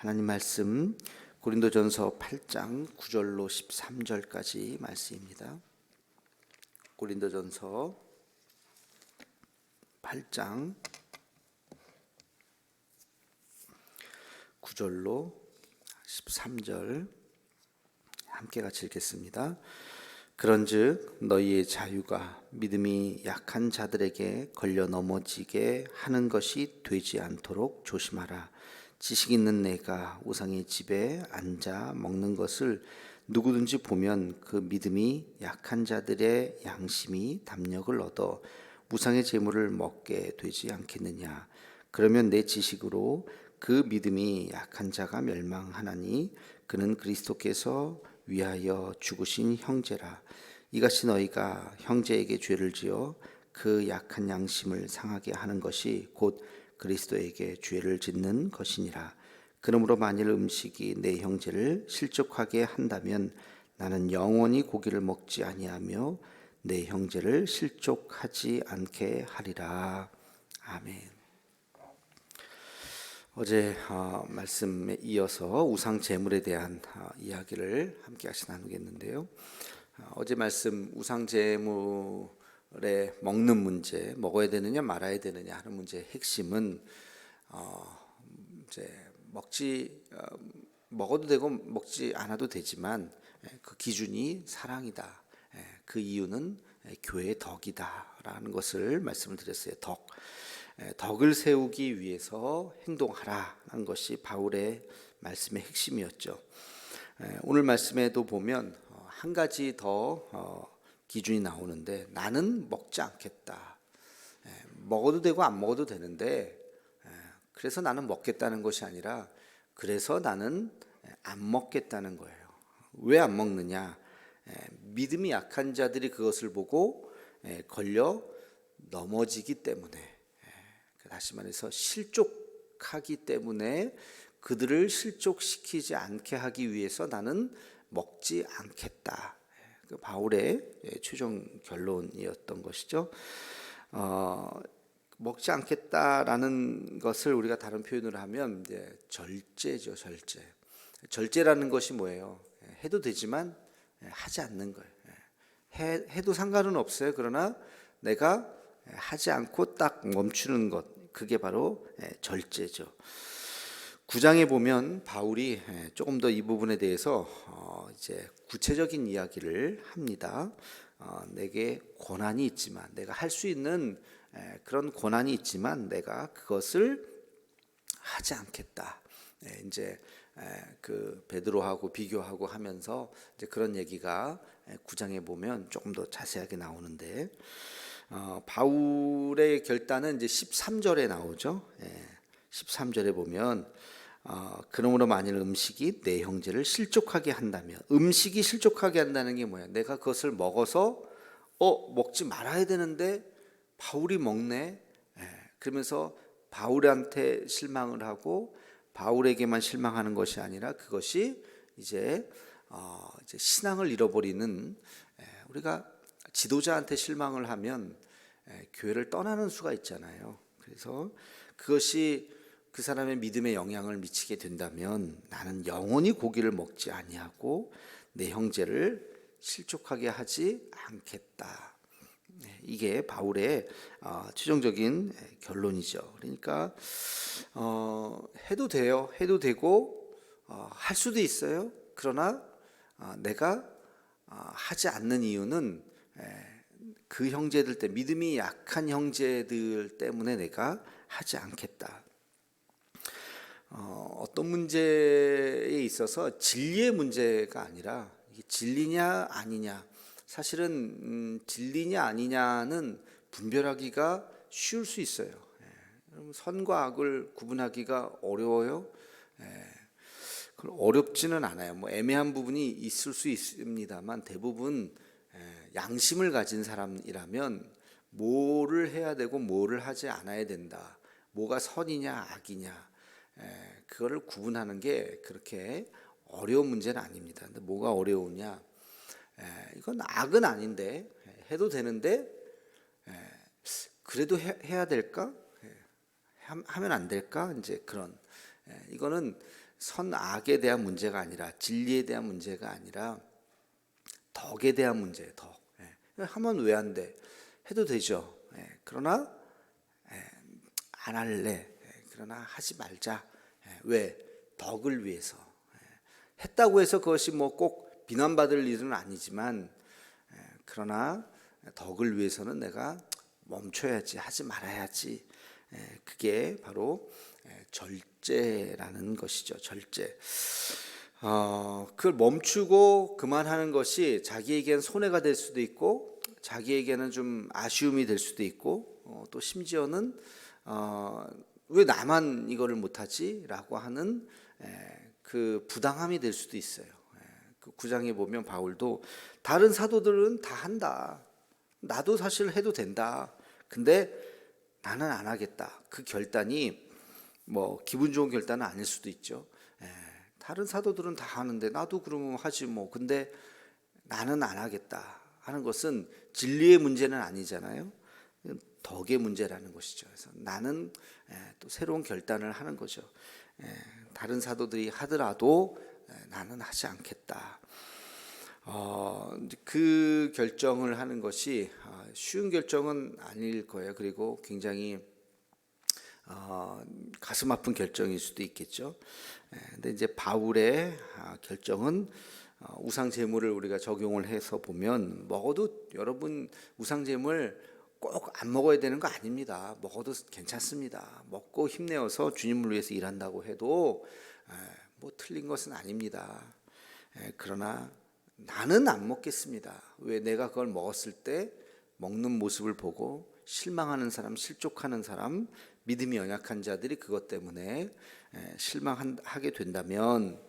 하나님 말씀 고린도전서 8장 9절로 13절까지 말씀입니다. 고린도전서 8장 9절로 13절 함께 같이 읽겠습니다. 그런즉 너희의 자유가 믿음이 약한 자들에게 걸려 넘어지게 하는 것이 되지 않도록 조심하라. 지식 있는 내가 우상의 집에 앉아 먹는 것을 누구든지 보면 그 믿음이 약한 자들의 양심이 담력을 얻어 우상의 제물을 먹게 되지 않겠느냐. 그러면 내 지식으로 그 믿음이 약한 자가 멸망하나니 그는 그리스도께서 위하여 죽으신 형제라. 이같이 너희가 형제에게 죄를 지어 그 약한 양심을 상하게 하는 것이 곧 그리스도에게 죄를 짓는 것이니라. 그러므로 만일 음식이 내 형제를 실족하게 한다면 나는 영원히 고기를 먹지 아니하며 내 형제를 실족하지 않게 하리라. 아멘. 어제 말씀에 이어서 우상 제물에 대한 이야기를 함께 같이 나누겠는데요. 어제 말씀 우상 제물에 먹는 문제, 먹어야 되느냐 말아야 되느냐 하는 문제의 핵심은 이제 먹어도 되고 먹지 않아도 되지만 그 기준이 사랑이다. 그 이유는 교회의 덕이다라는 것을 말씀을 드렸어요. 덕을 세우기 위해서 행동하라는 것이 바울의 말씀의 핵심이었죠. 오늘 말씀에도 보면 한 가지 더 기준이 나오는데, 나는 먹지 않겠다. 먹어도 되고 안 먹어도 되는데 그래서 나는 먹겠다는 것이 아니라 그래서 나는 안 먹겠다는 거예요. 왜 안 먹느냐? 믿음이 약한 자들이 그것을 보고 걸려 넘어지기 때문에, 다시 말해서 실족하기 때문에 그들을 실족시키지 않게 하기 위해서 나는 먹지 않겠다. 바울의 최종 결론이었던 것이죠. 먹지 않겠다라는 것을 우리가 다른 표현으로 하면 이제 절제죠, 절제. 절제라는 것이 뭐예요? 해도 되지만 하지 않는 거예요. 해도 상관은 없어요. 그러나 내가 하지 않고 딱 멈추는 것, 그게 바로 절제죠. 9장에 보면 바울이 조금 더 이 부분에 대해서 이제 구체적인 이야기를 합니다. 내게 권한이 있지만, 내가 할 수 있는 그런 권한이 있지만 내가 그것을 하지 않겠다. 이제 그 베드로하고 비교하고 하면서 이제 그런 얘기가 9장에 보면 조금 더 자세하게 나오는데, 바울의 결단은 이제 13절에 나오죠. 13절에 보면 그러므로 만일 음식이 내 형제를 실족하게 한다면, 음식이 실족하게 한다는 게 뭐야? 내가 그것을 먹어서 먹지 말아야 되는데 바울이 먹네. 그러면서 바울한테 실망을 하고 바울에게만 실망하는 것이 아니라 그것이 이제 신앙을 잃어버리는, 우리가 지도자한테 실망을 하면 교회를 떠나는 수가 있잖아요. 그래서 그것이 그 사람의 믿음에 영향을 미치게 된다면 나는 영원히 고기를 먹지 아니하고 내 형제를 실족하게 하지 않겠다. 이게 바울의 최종적인 결론이죠. 그러니까 해도 돼요. 해도 되고 할 수도 있어요. 그러나 내가 하지 않는 이유는 그 형제들 때, 믿음이 약한 형제들 때문에 내가 하지 않겠다. 어떤 문제에 있어서 진리의 문제가 아니라 이게 진리냐 아니냐, 사실은 진리냐 아니냐는 분별하기가 쉬울 수 있어요. 선과 악을 구분하기가 어려워요. 어렵지는 않아요. 뭐 애매한 부분이 있을 수 있습니다만 대부분 양심을 가진 사람이라면 뭐를 해야 되고 뭐를 하지 않아야 된다, 뭐가 선이냐 악이냐, 그거를 구분하는 게 그렇게 어려운 문제는 아닙니다. 근데 뭐가 어려우냐? 이건 악은 아닌데 해도 되는데 그래도 해야 될까? 하면 안 될까? 이제 그런, 이거는 선악에 대한 문제가 아니라 진리에 대한 문제가 아니라 덕에 대한 문제예요. 덕. 하면 왜 안 돼? 해도 되죠. 그러나 안 할래. 그러나 하지 말자. 왜? 덕을 위해서. 했다고 해서 그것이 뭐 꼭 비난받을 일은 아니지만 그러나 덕을 위해서는 내가 멈춰야지, 하지 말아야지. 그게 바로 절제라는 것이죠. 절제. 그걸 멈추고 그만하는 것이 자기에게는 손해가 될 수도 있고 자기에게는 좀 아쉬움이 될 수도 있고 또 심지어는 왜 나만 이거를 못하지? 라고 하는 그 부당함이 될 수도 있어요. 그 9장에 보면 바울도 다른 사도들은 다 한다. 나도 사실 해도 된다. 근데 나는 안 하겠다. 그 결단이 뭐 기분 좋은 결단은 아닐 수도 있죠. 다른 사도들은 다 하는데 나도 그러면 하지 뭐. 근데 나는 안 하겠다 하는 것은 진리의 문제는 아니잖아요. 덕의 문제라는 것이죠. 그래서 나는 또 새로운 결단을 하는 거죠. 다른 사도들이 하더라도 나는 하지 않겠다. 그 결정을 하는 것이 쉬운 결정은 아닐 거예요. 그리고 굉장히 가슴 아픈 결정일 수도 있겠죠. 근데 이제 바울의 결정은 우상 제물을 우리가 적용을 해서 보면 먹어도 여러분 우상 제물 꼭 안 먹어야 되는 거 아닙니다. 먹어도 괜찮습니다. 먹고 힘내어서 주님을 위해서 일한다고 해도 뭐 틀린 것은 아닙니다. 그러나 나는 안 먹겠습니다. 왜? 내가 그걸 먹었을 때 먹는 모습을 보고 실망하는 사람, 실족하는 사람, 믿음이 연약한 자들이 그것 때문에 실망하게 된다면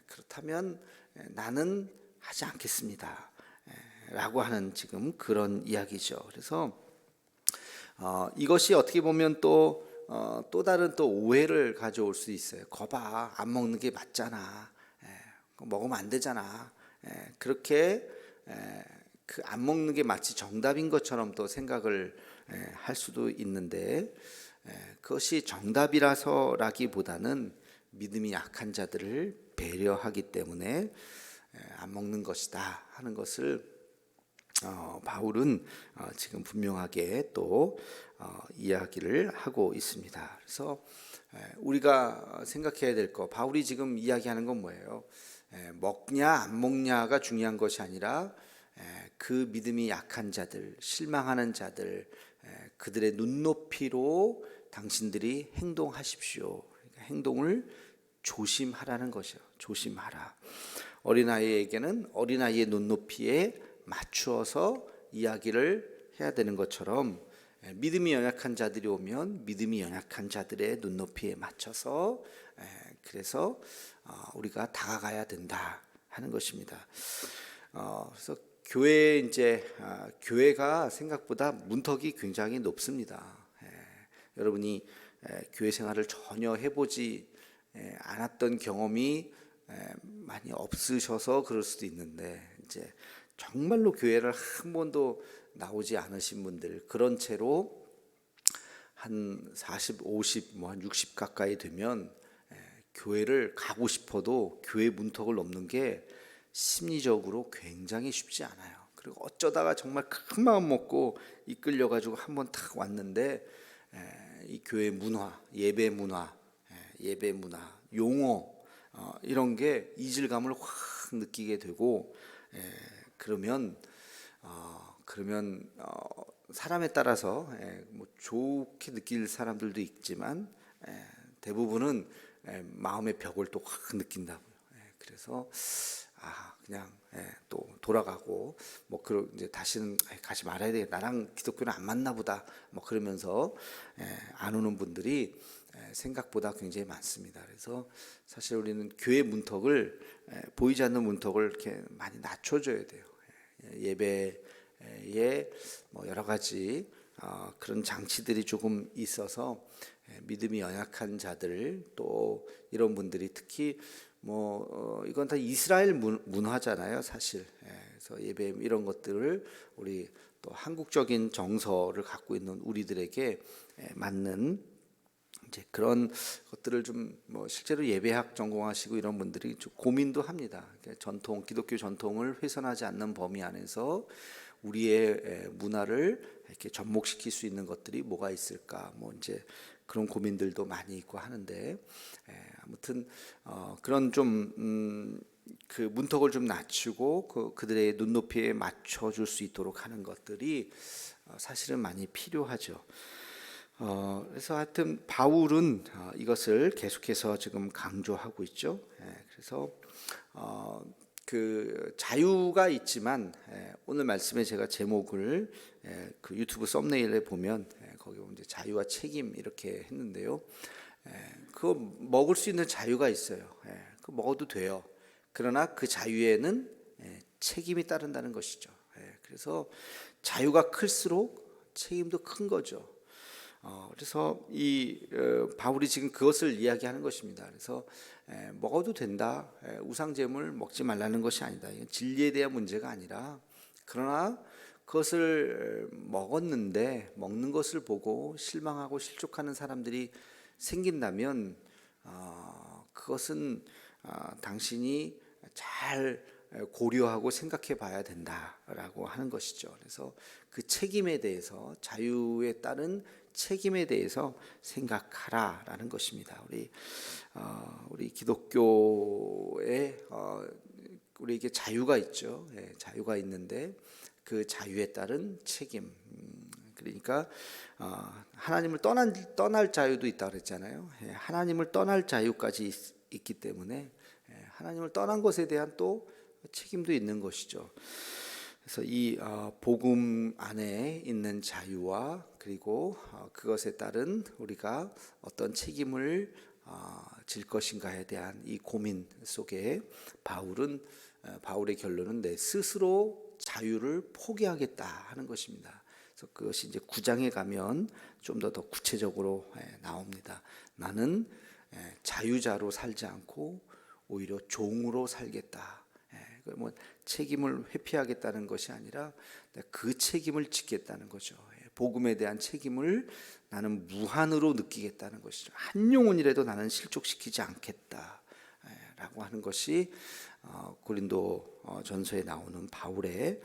그렇다면 나는 하지 않겠습니다. 라고 하는 지금 그런 이야기죠. 그래서 이것이 어떻게 보면 또 다른 또 오해를 가져올 수 있어요. 거봐, 안 먹는 게 맞잖아. 먹으면 안 되잖아. 그렇게 그 안 먹는 게 마치 정답인 것처럼 또 생각을 할 수도 있는데 그것이 정답이라서라기보다는 믿음이 약한 자들을 배려하기 때문에 안 먹는 것이다 하는 것을 바울은 지금 분명하게 또 이야기를 하고 있습니다. 그래서 우리가 생각해야 될 거, 바울이 지금 이야기하는 건 뭐예요? 먹냐 안 먹냐가 중요한 것이 아니라 그 믿음이 약한 자들, 실망하는 자들, 그들의 눈높이로 당신들이 행동하십시오. 그러니까 행동을 조심하라는 것이요. 조심하라. 어린아이에게는 어린아이의 눈높이에 맞추어서 이야기를 해야 되는 것처럼 믿음이 연약한 자들이 오면 믿음이 연약한 자들의 눈높이에 맞춰서 그래서 우리가 다가가야 된다 하는 것입니다. 그래서 교회 이제 교회가 생각보다 문턱이 굉장히 높습니다. 여러분이 교회 생활을 전혀 해보지 않았던 경험이 많이 없으셔서 그럴 수도 있는데 이제 정말로 교회를 한 번도 나오지 않으신 분들 그런 채로 한 40, 50, 뭐 한 60 가까이 되면 교회를 가고 싶어도 교회 문턱을 넘는 게 심리적으로 굉장히 쉽지 않아요. 그리고 어쩌다가 정말 큰 마음 먹고 이끌려 가지고 한번 탁 왔는데 이 교회 문화, 예배 문화, 용어 이런 게 이질감을 확 느끼게 되고 그러면 사람에 따라서 뭐 좋게 느낄 사람들도 있지만 대부분은 마음의 벽을 또 확 느낀다고요. 그래서 그냥 또 돌아가고 뭐 이제 다시는 가지 말아야 돼. 나랑 기독교는 안 맞나 보다. 뭐 그러면서 안 오는 분들이 생각보다 굉장히 많습니다. 그래서 사실 우리는 교회 문턱을 보이지 않는 문턱을 이렇게 많이 낮춰줘야 돼요. 예배에 뭐 여러 가지 그런 장치들이 조금 있어서 믿음이 연약한 자들 또 이런 분들이 특히 뭐 이건 다 이스라엘 문화잖아요, 사실. 그래서 예배 이런 것들을 우리 또 한국적인 정서를 갖고 있는 우리들에게 맞는 이제 그런 것들을 좀 뭐 실제로 예배학 전공하시고 이런 분들이 좀 고민도 합니다. 전통 기독교 전통을 훼손하지 않는 범위 안에서 우리의 문화를 이렇게 접목시킬 수 있는 것들이 뭐가 있을까? 뭐 이제 그런 고민들도 많이 있고 하는데 아무튼 그런 좀 그 문턱을 좀 낮추고 그들의 눈높이에 맞춰줄 수 있도록 하는 것들이 사실은 많이 필요하죠. 그래서 하여튼 바울은 이것을 계속해서 지금 강조하고 있죠. 그래서 그 자유가 있지만 오늘 말씀에 제가 제목을 그 유튜브 썸네일에 보면 거기 보면 이제 자유와 책임 이렇게 했는데요. 그거 먹을 수 있는 자유가 있어요. 그거 먹어도 돼요. 그러나 그 자유에는 책임이 따른다는 것이죠. 그래서 자유가 클수록 책임도 큰 거죠. 그래서 이 바울이 지금 그것을 이야기하는 것입니다. 그래서 먹어도 된다. 우상 제물 먹지 말라는 것이 아니다. 이건 진리에 대한 문제가 아니라 그러나 그것을 먹었는데 먹는 것을 보고 실망하고 실족하는 사람들이 생긴다면 그것은 당신이 잘 고려하고 생각해 봐야 된다라고 하는 것이죠. 그래서 그 책임에 대해서 자유에 따른 책임에 대해서 생각하라라는 것입니다. 우리 기독교에 우리에게 자유가 있죠. 자유가 있는데 그 자유에 따른 책임. 그러니까 하나님을 떠날 자유도 있다 그랬잖아요. 하나님을 떠날 자유까지 있기 때문에 하나님을 떠난 것에 대한 또 책임도 있는 것이죠. 그래서 이 복음 안에 있는 자유와 그리고 그것에 따른 우리가 어떤 책임을 질 것인가에 대한 이 고민 속에 바울의 결론은 내 스스로 자유를 포기하겠다 하는 것입니다. 그래서 그것이 이제 9장에 가면 좀 더 구체적으로 나옵니다. 나는 자유자로 살지 않고 오히려 종으로 살겠다. 뭐 책임을 회피하겠다는 것이 아니라 그 책임을 짓겠다는 거죠. 복음에 대한 책임을 나는 무한으로 느끼겠다는 것이죠. 한 영혼이라도 나는 실족시키지 않겠다라고 하는 것이 고린도 전서에 나오는 바울의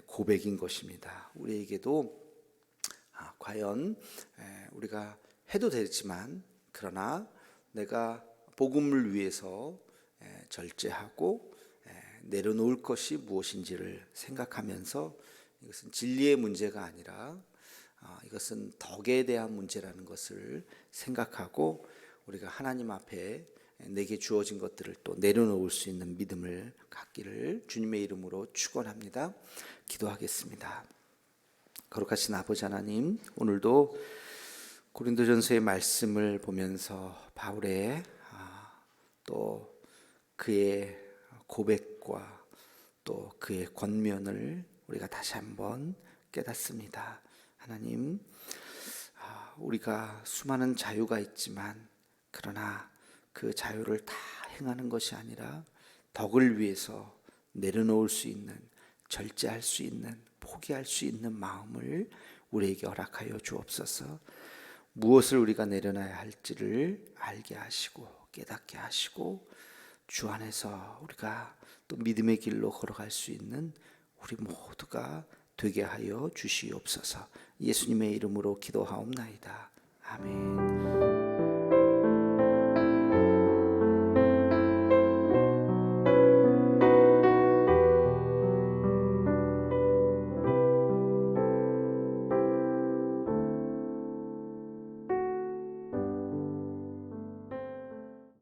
고백인 것입니다. 우리에게도 과연 우리가 해도 되지만 그러나 내가 복음을 위해서 절제하고 내려놓을 것이 무엇인지를 생각하면서 이것은 진리의 문제가 아니라 이것은 덕에 대한 문제라는 것을 생각하고 우리가 하나님 앞에 내게 주어진 것들을 또 내려놓을 수 있는 믿음을 갖기를 주님의 이름으로 축원합니다. 기도하겠습니다. 거룩하신 아버지 하나님, 오늘도 고린도전서의 말씀을 보면서 바울의 또 그의 고백과 또 그의 권면을 우리가 다시 한번 깨닫습니다. 하나님, 우리가 수많은 자유가 있지만 그러나 그 자유를 다 행하는 것이 아니라 덕을 위해서 내려놓을 수 있는, 절제할 수 있는, 포기할 수 있는 마음을 우리에게 허락하여 주옵소서. 무엇을 우리가 내려놔야 할지를 알게 하시고 깨닫게 하시고 주 안에서 우리가 또 믿음의 길로 걸어갈 수 있는 우리 모두가 되게 하여 주시옵소서. 예수님의 이름으로 기도하옵나이다. 아멘.